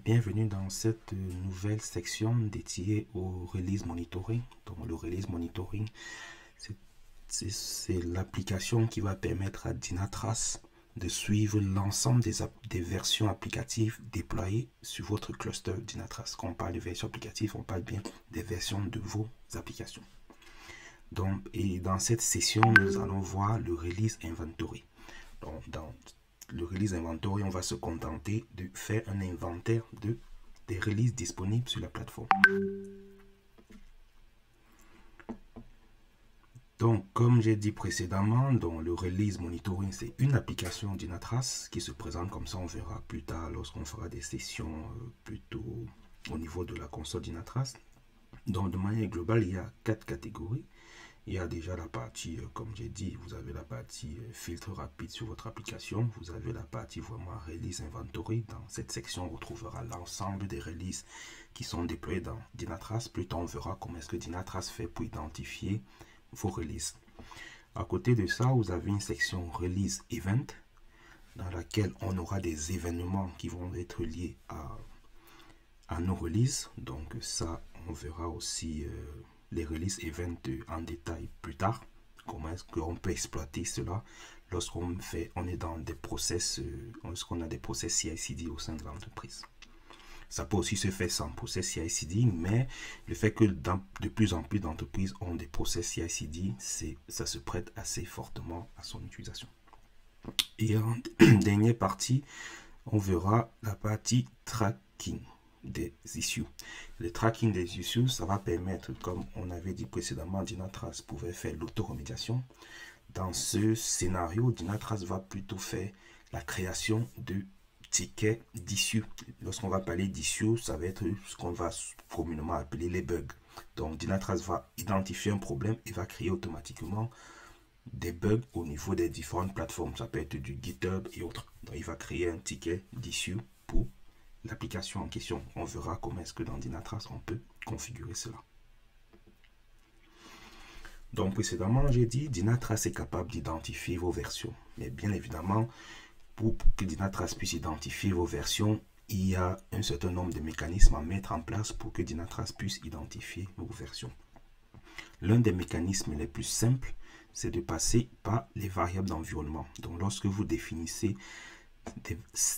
Bienvenue dans cette nouvelle section dédiée au release monitoring. Donc le release monitoring, c'est l'application qui va permettre à Dynatrace de suivre l'ensemble des versions applicatives déployées sur votre cluster Dynatrace. Quand on parle de versions applicatives, on parle bien des versions de vos applications. Donc, et dans cette session, nous allons voir le release inventory. Donc, dans le release inventory, on va se contenter de faire un inventaire des releases disponibles sur la plateforme. Donc, comme j'ai dit précédemment, donc le release monitoring, c'est une application Dynatrace qui se présente comme ça. On verra plus tard lorsqu'on fera des sessions plutôt au niveau de la console Dynatrace. Donc, de manière globale, il y a 4 catégories. Il y a déjà la partie, comme j'ai dit, vous avez la partie filtre rapide sur votre application. Vous avez la partie vraiment release inventory. Dans cette section, on retrouvera l'ensemble des releases qui sont déployées dans Dynatrace. Plus tard, on verra comment est-ce que Dynatrace fait pour identifier vos releases. À côté de ça, vous avez une section release event dans laquelle on aura des événements qui vont être liés à nos releases. Donc ça, on verra aussi les release events en détail plus tard. Comment est-ce qu'on peut exploiter cela lorsqu'on est dans des process, lorsqu'on a des process CI/CD au sein de l'entreprise. Ça peut aussi se faire sans process CI/CD, mais le fait que de plus en plus d'entreprises ont des process CI/CD, ça se prête assez fortement à son utilisation. Et en dernière partie, on verra la partie tracking des issues. Le tracking des issues, ça va permettre, comme on avait dit précédemment, Dynatrace pouvait faire l'auto-remédiation. Dans ce scénario, Dynatrace va plutôt faire la création de tickets d'issues. Lorsqu'on va parler d'issues, ça va être ce qu'on va communément appeler les bugs. Donc Dynatrace va identifier un problème et va créer automatiquement des bugs au niveau des différentes plateformes. Ça peut être du GitHub et autres. Donc il va créer un ticket d'issue pour l'application en question. On verra comment est-ce que dans Dynatrace on peut configurer cela. Donc précédemment, j'ai dit Dynatrace est capable d'identifier vos versions. Mais bien évidemment, pour que Dynatrace puisse identifier vos versions, il y a un certain nombre de mécanismes à mettre en place pour que Dynatrace puisse identifier vos versions. L'un des mécanismes les plus simples, c'est de passer par les variables d'environnement. Donc lorsque vous définissez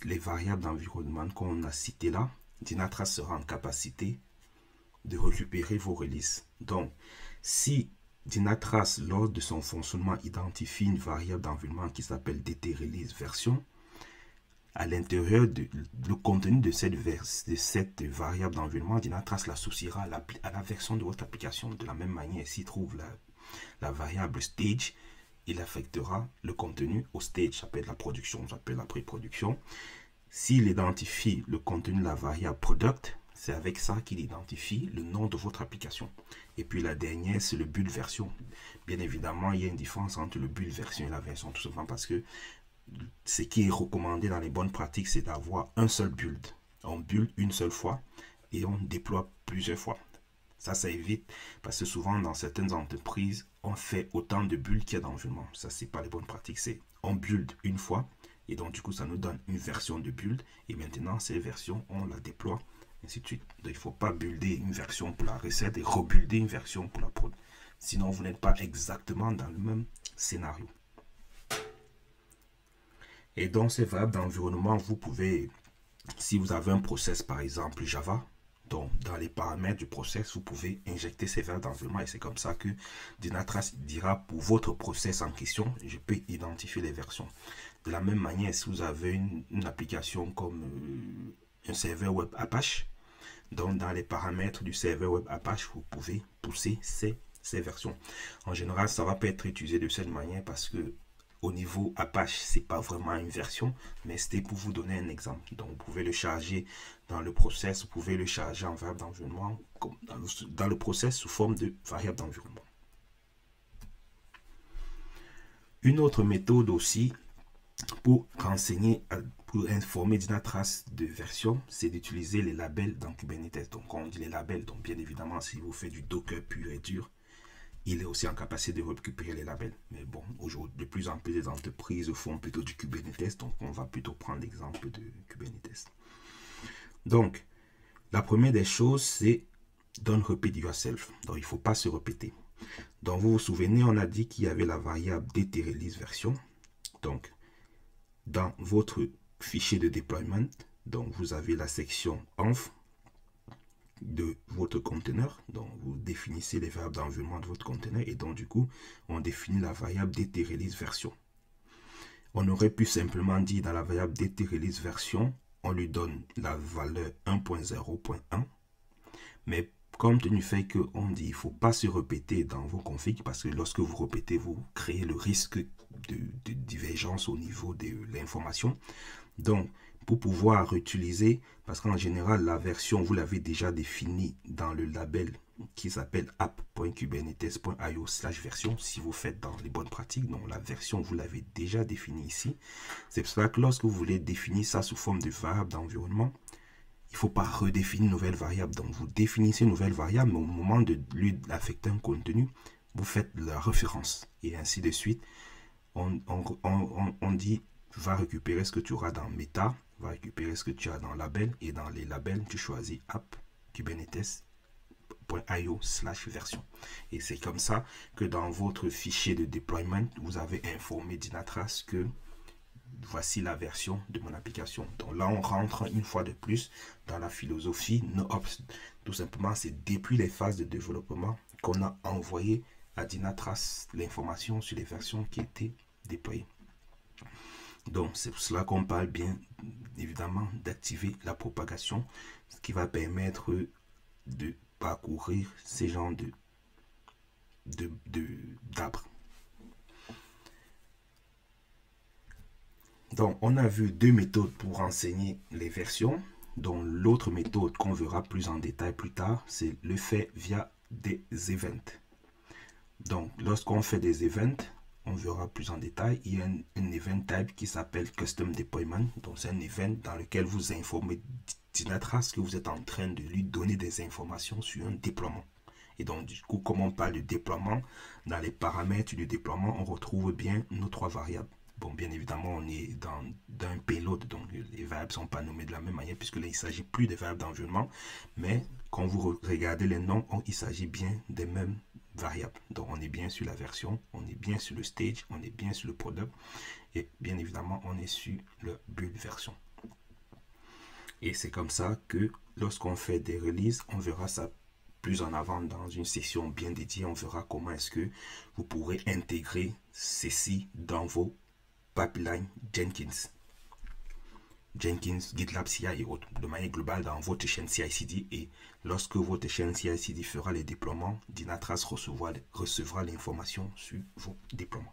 les variables d'environnement qu'on a citées là, Dynatrace sera en capacité de récupérer vos releases. Donc, si Dynatrace, lors de son fonctionnement, identifie une variable d'environnement qui s'appelle DT_release version, à l'intérieur du contenu de cette variable d'environnement, Dynatrace l'associera à la version de votre application. De la même manière, s'il trouve la variable stage, il affectera le contenu au stage. Ça peut être la production, ça peut être la pré-production. S'il identifie le contenu de la variable product, c'est avec ça qu'il identifie le nom de votre application. Et puis la dernière, c'est le build version. Bien évidemment, il y a une différence entre le build version et la version, tout simplement parce que ce qui est recommandé dans les bonnes pratiques, c'est d'avoir un seul build. On build une seule fois et on déploie plusieurs fois. Ça évite, parce que souvent dans certaines entreprises, on fait autant de builds qu'il y a d'environnement. Ça, c'est pas les bonnes pratiques. C'est on build une fois, et donc du coup, ça nous donne une version de build, et maintenant, ces versions, on la déploie, ainsi de suite. Donc, il ne faut pas builder une version pour la recette et rebuilder une version pour la prod. Sinon, vous n'êtes pas exactement dans le même scénario. Et dans ces variables d'environnement, vous pouvez, si vous avez un process, par exemple Java, donc, dans les paramètres du process, vous pouvez injecter ces variables d'environnement et c'est comme ça que Dynatrace dira pour votre process en question, je peux identifier les versions. De la même manière, si vous avez une application comme un serveur web Apache, donc dans les paramètres du serveur web Apache, vous pouvez pousser ces versions. En général, ça va pas être utilisé de cette manière parce que au niveau Apache, c'est pas vraiment une version, mais c'était pour vous donner un exemple. Donc, vous pouvez le charger dans le process, vous pouvez le charger en variable d'environnement, dans le process sous forme de variable d'environnement. Une autre méthode aussi pour renseigner, pour informer Dynatrace de version, c'est d'utiliser les labels dans Kubernetes. Donc, quand on dit les labels, donc bien évidemment, si vous faites du Docker pur et dur, il est aussi en capacité de récupérer les labels. Mais bon, aujourd'hui, de plus en plus, les entreprises font plutôt du Kubernetes. Donc, on va plutôt prendre l'exemple de Kubernetes. Donc, la première des choses, c'est don't repeat yourself. Donc, il ne faut pas se répéter. Donc, vous vous souvenez, on a dit qu'il y avait la variable dtrelease version. Donc, dans votre fichier de deployment, donc vous avez la section env de votre conteneur. Donc, vous définissez les variables d'environnement de votre conteneur et donc, du coup, on définit la variable dtrelease version. On aurait pu simplement dire dans la variable dtrelease version, on lui donne la valeur 1.0.1, mais comme tenu fait qu'on dit il ne faut pas se répéter dans vos configs, parce que lorsque vous répétez, vous créez le risque de divergence au niveau de l'information. Donc, pour pouvoir utiliser, parce qu'en général, la version, vous l'avez déjà définie dans le label qui s'appelle app.kubernetes.io/version, si vous faites dans les bonnes pratiques. Donc, la version, vous l'avez déjà définie ici. C'est pour ça que lorsque vous voulez définir ça sous forme de variable d'environnement, il ne faut pas redéfinir une nouvelle variable. Donc, vous définissez une nouvelle variable, mais au moment de lui affecter un contenu, vous faites la référence. Et ainsi de suite. On dit, va récupérer ce que tu auras dans Meta, va récupérer ce que tu as dans label, et dans les labels, tu choisis app kubernetes.io/version. Et c'est comme ça que dans votre fichier de deployment, vous avez informé Dynatrace que voici la version de mon application. Donc là, on rentre une fois de plus dans la philosophie NoOps. Tout simplement, c'est depuis les phases de développement qu'on a envoyé à Dynatrace l'information sur les versions qui étaient déployées. Donc, c'est pour cela qu'on parle bien évidemment d'activer la propagation, ce qui va permettre de parcourir ces genres d'arbres. Donc, on a vu deux méthodes pour enseigner les versions, dont l'autre méthode qu'on verra plus en détail plus tard, c'est le fait via des events. Donc, lorsqu'on fait des events, on verra plus en détail, il y a un event type qui s'appelle Custom Deployment. Donc, c'est un event dans lequel vous informez Dynatrace que vous êtes en train de lui donner des informations sur un déploiement. Et donc, du coup, comme on parle de déploiement, dans les paramètres du déploiement, on retrouve bien nos trois variables. Bon, bien évidemment, on est dans un payload, donc les variables ne sont pas nommées de la même manière, puisque là, il ne s'agit plus des variables d'environnement. Mais quand vous regardez les noms, il s'agit bien des mêmes variables. Donc, on est bien sur la version, on est bien sur le stage, on est bien sur le product. Et bien évidemment, on est sur le build version. Et c'est comme ça que lorsqu'on fait des releases, on verra ça plus en avant dans une session bien dédiée. On verra comment est-ce que vous pourrez intégrer ceci dans vos pipelines Jenkins, GitLab CI et autres, de manière globale dans votre chaîne CI/CD. Et lorsque votre chaîne CI/CD fera les déploiements, Dynatrace recevra l'information sur vos déploiements.